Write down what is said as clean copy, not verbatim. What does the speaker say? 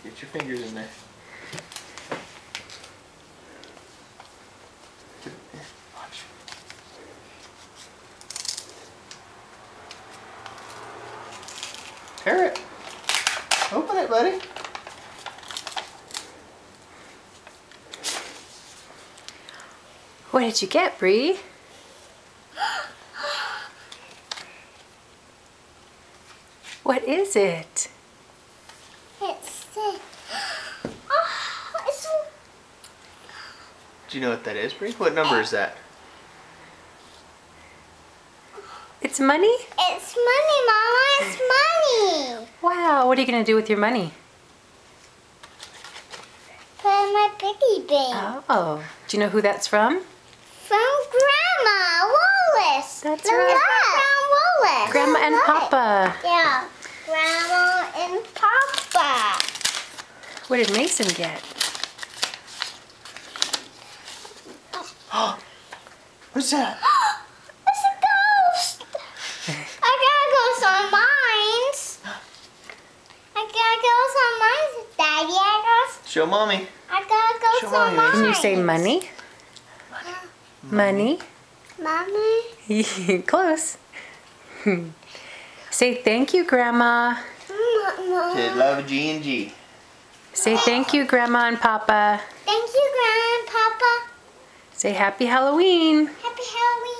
Get your fingers in there. Watch. Parrot, open it, buddy. What did you get, Bree? What is it? It's the... Do you know what that is, Bree? What number is that? It's money? It's money, Mama. It's money. Wow, what are you going to do with your money? Put in my piggy bank. Oh, do you know who that's from? From Grandma Wallace. That's From right. Grandma Wallace. Grandma and Papa. Yeah. Grandma and Papa. What did Mason get? What's that? It's a ghost. I gotta go on mines. I gotta go on mines, Daddy. Show mommy. I gotta Show go on Mommy, mines. Can you say money? Money? Mommy. Close. Say thank you, Grandma. Okay, love G&G. Say thank you, Grandma and Papa. Thank you, Grandma and Papa. Say happy Halloween. Happy Halloween.